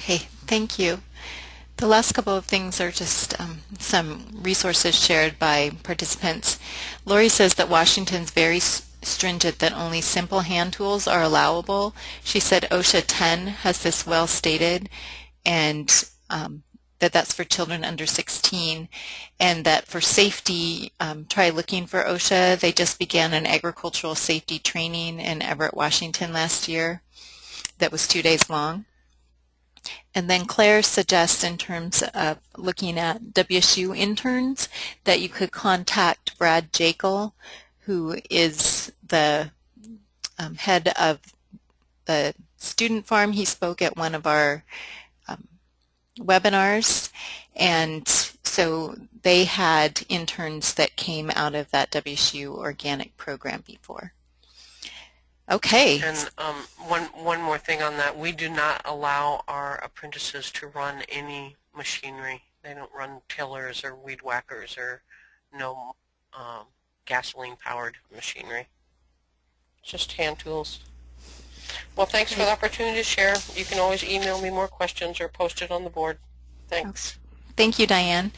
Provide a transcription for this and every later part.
Okay, thank you. The last couple of things are just some resources shared by participants. Lori says that Washington's very stringent that only simple hand tools are allowable. She said OSHA 10 has this well stated, and that's for children under 16, and that for safety, try looking for OSHA. They just began an agricultural safety training in Everett, Washington last year that was 2 days long. And then Claire suggests, in terms of looking at WSU interns, that you could contact Brad Jekyll, who is the head of the student farm. He spoke at one of our webinars, and so they had interns that came out of that WSU organic program before. Okay. And one more thing on that, we do not allow our apprentices to run any machinery. They don't run tillers or weed whackers or no gasoline-powered machinery. Just hand tools. Well, thanks for the opportunity to share. You can always email me more questions or post it on the board. Thanks. Thank you, Diane.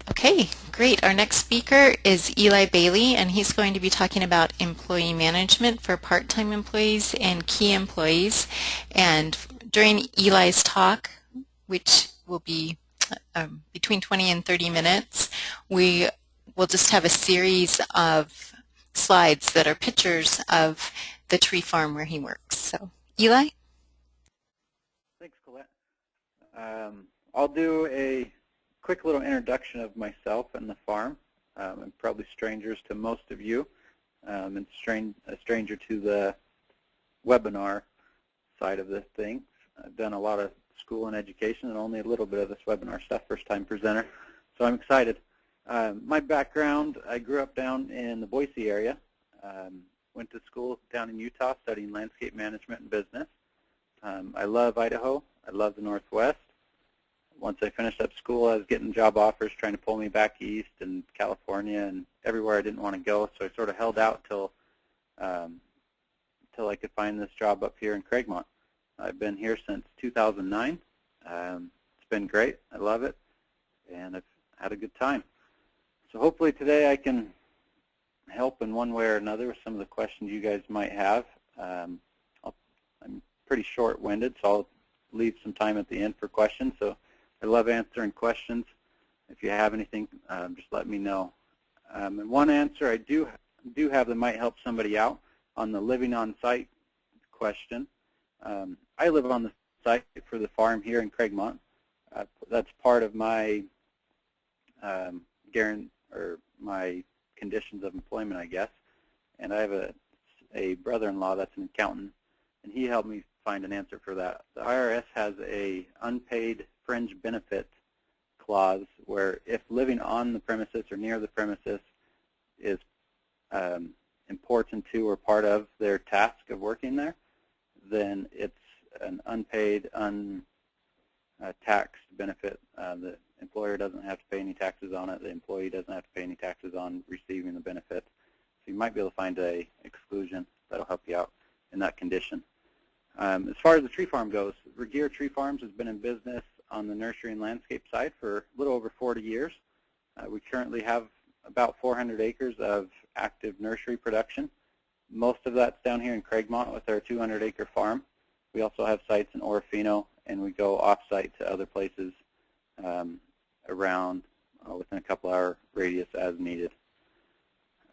Okay, great. Our next speaker is Eli Bailey, and he's going to be talking about employee management for part-time employees and key employees. And during Eli's talk, which will be between 20 and 30 minutes, we will just have a series of slides that are pictures of the tree farm where he works. So, Eli? Thanks, Colette. I'll do a quick little introduction of myself and the farm. I'm probably strangers to most of you, and a stranger to the webinar side of this thing. I've done a lot of school and education and only a little bit of this webinar stuff, first-time presenter, so I'm excited. My background, I grew up down in the Boise area, went to school down in Utah studying landscape management and business. I love Idaho. I love the Northwest. Once I finished up school, I was getting job offers trying to pull me back east and California and everywhere I didn't want to go, so I sort of held out till I could find this job up here in Craigmont. I've been here since 2009. It's been great. I love it, and I've had a good time. So hopefully today I can help in one way or another with some of the questions you guys might have. I'm pretty short-winded, so I'll leave some time at the end for questions. So I love answering questions. If you have anything, just let me know. And one answer I do have that might help somebody out on the living on site question. I live on the site for the farm here in Craigmont. That's part of my my conditions of employment, I guess. And I have a brother-in-law that's an accountant, and he helped me find an answer for that. The IRS has a unpaid fringe benefit clause where if living on the premises or near the premises is important to or part of their task of working there, then it's an unpaid, untaxed benefit. The employer doesn't have to pay any taxes on it. The employee doesn't have to pay any taxes on receiving the benefit. So you might be able to find a exclusion that'll help you out in that condition. As far as the tree farm goes, Regier Tree Farms has been in business on the nursery and landscape side for a little over 40 years. We currently have about 400 acres of active nursery production. Most of that's down here in Craigmont with our 200-acre farm. We also have sites in Orofino, and we go off-site to other places around within a couple-hour radius as needed.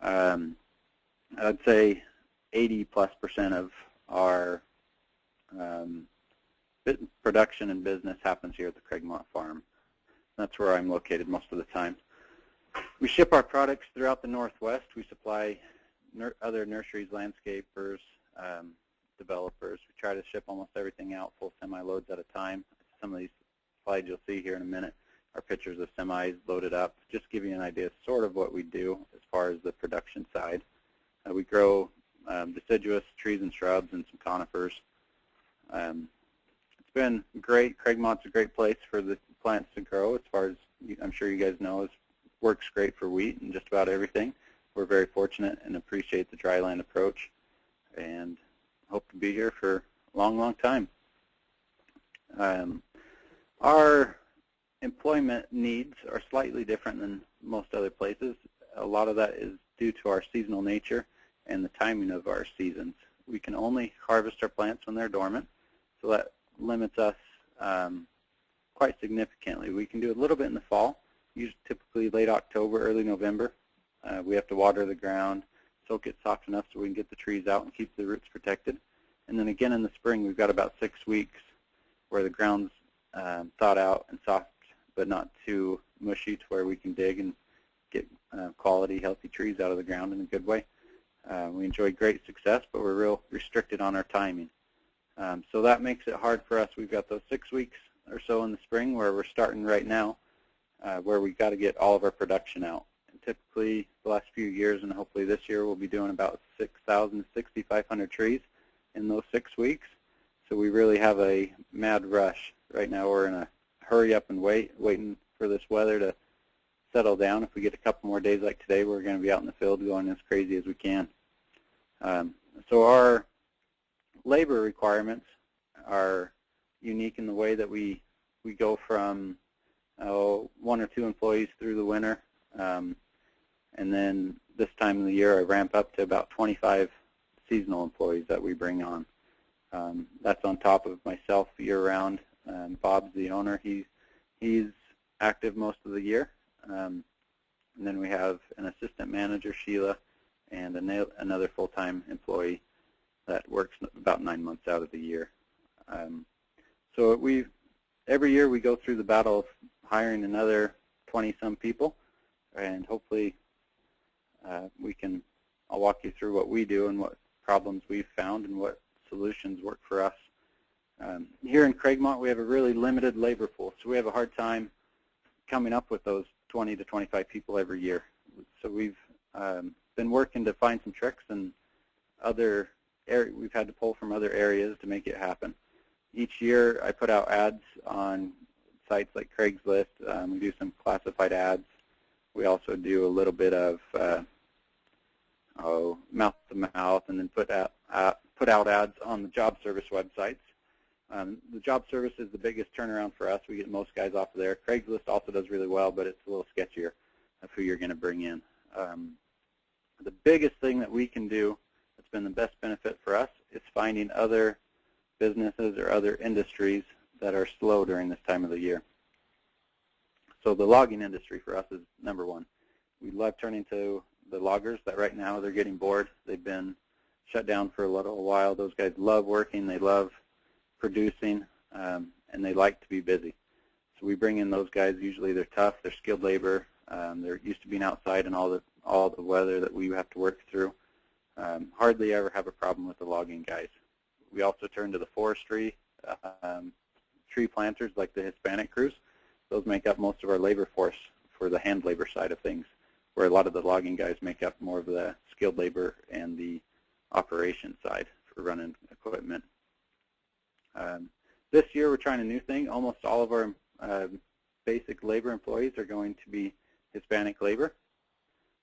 I'd say 80+% of our production and business happens here at the Craigmont farm. That's where I'm located most of the time. We ship our products throughout the Northwest. We supply other nurseries, landscapers, developers. We try to ship almost everything out full semi-loads at a time. Some of these slides you'll see here in a minute are pictures of semis loaded up. Just give you an idea of sort of what we do as far as the production side. We grow deciduous trees and shrubs and some conifers. It's been great. Craigmont's a great place for the plants to grow. As far as I'm sure you guys know, it works great for wheat and just about everything. We're very fortunate and appreciate the dryland approach, and hope to be here for a long, long time. Our employment needs are slightly different than most other places. A lot of that is due to our seasonal nature and the timing of our seasons. We can only harvest our plants when they're dormant, so that limits us quite significantly. We can do a little bit in the fall, usually typically late October, early November. We have to water the ground, soak it soft enough so we can get the trees out and keep the roots protected. And then again in the spring, we've got about 6 weeks where the ground's thawed out and soft, but not too mushy to where we can dig and get quality, healthy trees out of the ground in a good way. We enjoy great success, but we're real restricted on our timing. So that makes it hard for us. We've got those 6 weeks or so in the spring where we're starting right now, where we've got to get all of our production out. And typically, the last few years, and hopefully this year, we'll be doing about 6,000 to 6,500 trees in those 6 weeks. So we really have a mad rush. Right now we're in a hurry up and waiting for this weather to settle down. If we get a couple more days like today, we're going to be out in the field going as crazy as we can. So our labor requirements are unique in the way that we go from 1 or 2 employees through the winter, and then this time of the year I ramp up to about 25 seasonal employees that we bring on. That's on top of myself year-round. Bob's the owner. He's active most of the year. And then we have an assistant manager, Sheila, and another full-time employee that works about 9 months out of the year. So every year we go through the battle of hiring another 20-some people, and hopefully I'll walk you through what we do and what problems we've found and what solutions work for us. Here in Craigmont, we have a really limited labor pool, so we have a hard time coming up with those 20 to 25 people every year. So we've been working to find some tricks, and we've had to pull from other areas to make it happen. Each year I put out ads on sites like Craigslist. We do some classified ads. We also do a little bit of mouth-to-mouth, and then put out ads on the job service websites. The job service is the biggest turnaround for us. We get most guys off of there. Craigslist also does really well, but it's a little sketchier of who you're going to bring in. The biggest thing that we can do that's been the best benefit for us is finding other businesses or other industries that are slow during this time of the year. So the logging industry for us is number one. We love turning to the loggers that right now they're getting bored. They've been shut down for a little while. Those guys love working. They love producing, and they like to be busy. So we bring in those guys. Usually they're tough. They're skilled labor. They're used to being outside and all the weather that we have to work through. Hardly ever have a problem with the logging guys. We also turn to the forestry, tree planters like the Hispanic crews. Those make up most of our labor force for the hand labor side of things, where a lot of the logging guys make up more of the skilled labor and the operation side for running equipment. This year we're trying a new thing. Almost all of our basic labor employees are going to be Hispanic labor.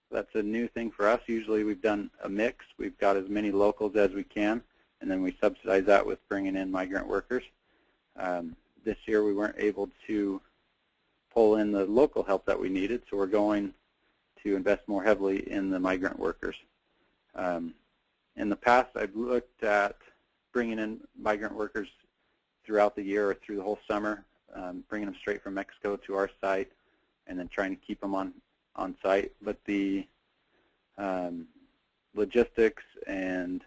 That's a new thing for us. Usually we've done a mix. We've got as many locals as we can, and then we subsidize that with bringing in migrant workers. This year we weren't able to pull in the local help that we needed, so we're going to invest more heavily in the migrant workers. In the past, I've looked at bringing in migrant workers throughout the year or through the whole summer, bringing them straight from Mexico to our site, and then trying to keep them on site. But the logistics and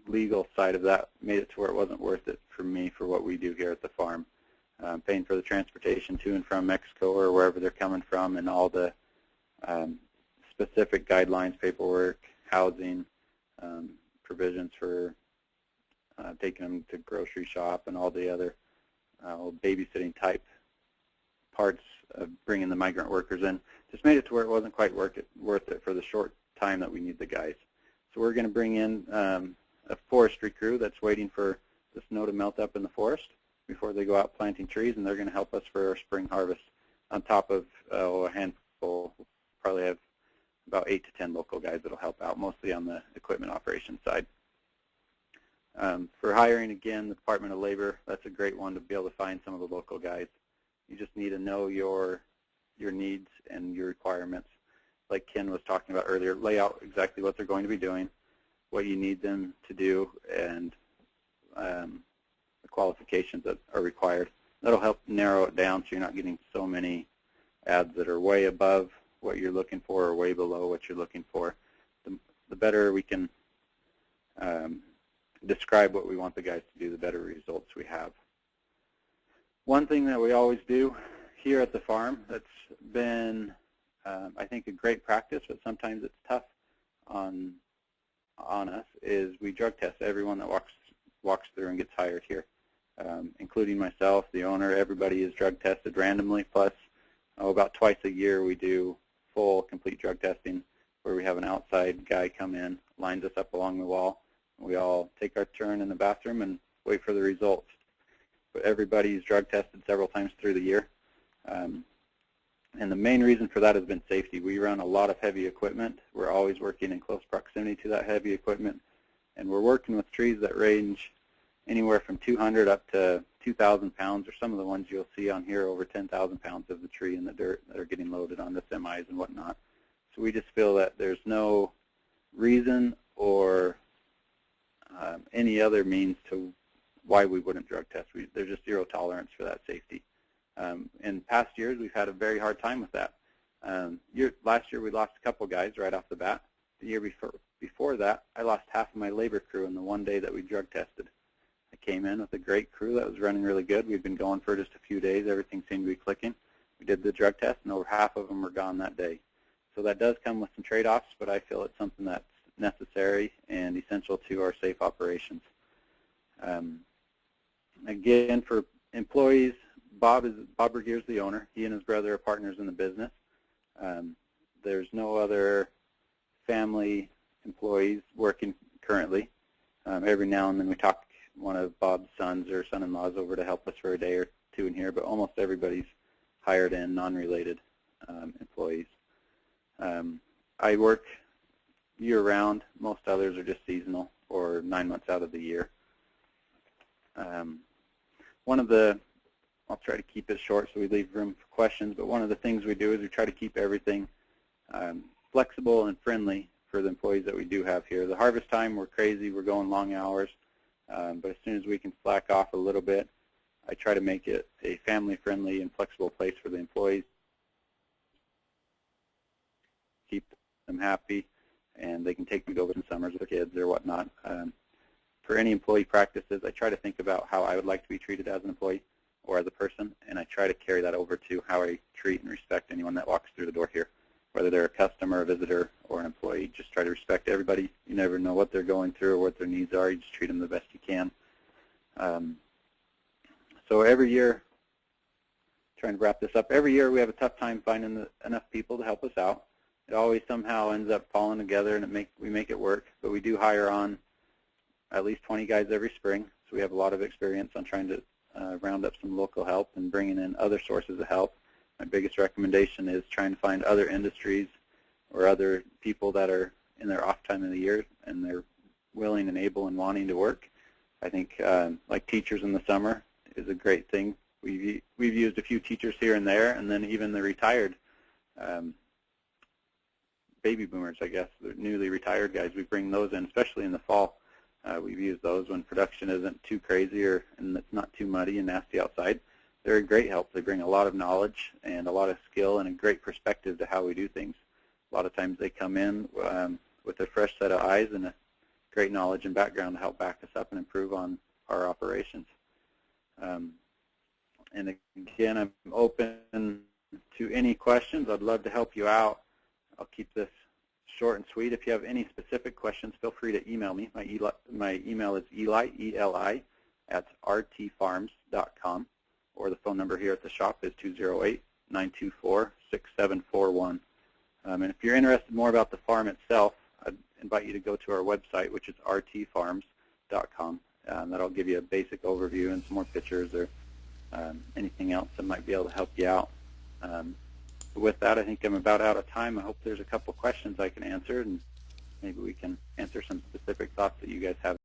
legal side of that made it to where it wasn't worth it for me for what we do here at the farm. Paying for the transportation to and from Mexico or wherever they're coming from, and all the specific guidelines, paperwork, housing, provisions for taking them to grocery shop, and all the other babysitting type parts of bringing the migrant workers in, just made it to where it wasn't quite worth it for the short time that we need the guys. So we're going to bring in a forestry crew that's waiting for the snow to melt up in the forest before they go out planting trees, and they're going to help us for our spring harvest on top of a handful. We'll probably have about 8 to 10 local guys that will help out, mostly on the equipment operations side. For hiring, again, the Department of Labor, that's a great one to be able to find some of the local guys. You just need to know your needs and your requirements. Like Ken was talking about earlier, lay out exactly what they're going to be doing, what you need them to do, and the qualifications that are required. That'll help narrow it down so you're not getting so many ads that are way above what you're looking for or way below what you're looking for. The better we can describe what we want the guys to do, the better results we have. One thing that we always do here at the farm that's been, I think, a great practice, but sometimes it's tough on us, is we drug test everyone that walks through and gets hired here, including myself, the owner. Everybody is drug tested randomly, plus about twice a year we do full, complete drug testing where we have an outside guy come in, lines us up along the wall. We all take our turn in the bathroom and wait for the results. But everybody's drug tested several times through the year. And the main reason for that has been safety. We run a lot of heavy equipment. We're always working in close proximity to that heavy equipment. And we're working with trees that range anywhere from 200 up to 2,000 pounds, or some of the ones you'll see on here over 10,000 pounds of the tree in the dirt that are getting loaded onto semis and whatnot. So we just feel that there's no reason or any other means to why we wouldn't drug test. There's just zero tolerance for that safety. In past years, we've had a very hard time with that. Last year, we lost a couple guys right off the bat. The year before that, I lost half of my labor crew in the one day that we drug tested. I came in with a great crew that was running really good. We'd been going for just a few days. Everything seemed to be clicking. We did the drug test, and over half of them were gone that day. So that does come with some trade-offs, but I feel it's something that's necessary and essential to our safe operations. Again, for employees, Bob Bergier is the owner. He and his brother are partners in the business. There's no other family employees working currently. Every now and then we talk one of Bob's sons or son-in-laws over to help us for a day or two in here, but almost everybody's hired in, non-related employees. I work year-round. Most others are just seasonal or 9 months out of the year. I'll try to keep it short so we leave room for questions, but one of the things we do is we try to keep everything flexible and friendly for the employees that we do have here. The harvest time, we're crazy. We're going long hours, but as soon as we can slack off a little bit, I try to make it a family-friendly and flexible place for the employees, keep them happy, and they can take me to go over some summers with their kids or whatnot. For any employee practices, I try to think about how I would like to be treated as an employee or as a person, and I try to carry that over to how I treat and respect anyone that walks through the door here, whether they're a customer, a visitor, or an employee. Just try to respect everybody. You never know what they're going through or what their needs are. You just treat them the best you can. So every year, trying to wrap this up, every year we have a tough time finding enough people to help us out. It always somehow ends up falling together, and we make it work. But we do hire on at least 20 guys every spring, so we have a lot of experience on trying to round up some local help and bringing in other sources of help. My biggest recommendation is trying to find other industries or other people that are in their off time of the year and they're willing and able and wanting to work. I think like teachers in the summer is a great thing. We've used a few teachers here and there, and then even the retired baby boomers, I guess, the newly retired guys, we bring those in, especially in the fall. We've used those when production isn't too crazy and it's not too muddy and nasty outside. They're a great help. They bring a lot of knowledge and a lot of skill and a great perspective to how we do things. A lot of times they come in with a fresh set of eyes and a great knowledge and background to help back us up and improve on our operations. And again, I'm open to any questions. I'd love to help you out. I'll keep this short and sweet. If you have any specific questions, feel free to email me. My email is Eli, E-L-I, at rtfarms.com, or the phone number here at the shop is 208-924-6741. And if you're interested more about the farm itself, I'd invite you to go to our website, which is rtfarms.com. That'll give you a basic overview and some more pictures or anything else that might be able to help you out. With that, I think I'm about out of time. I hope there's a couple questions I can answer, and maybe we can answer some specific thoughts that you guys have.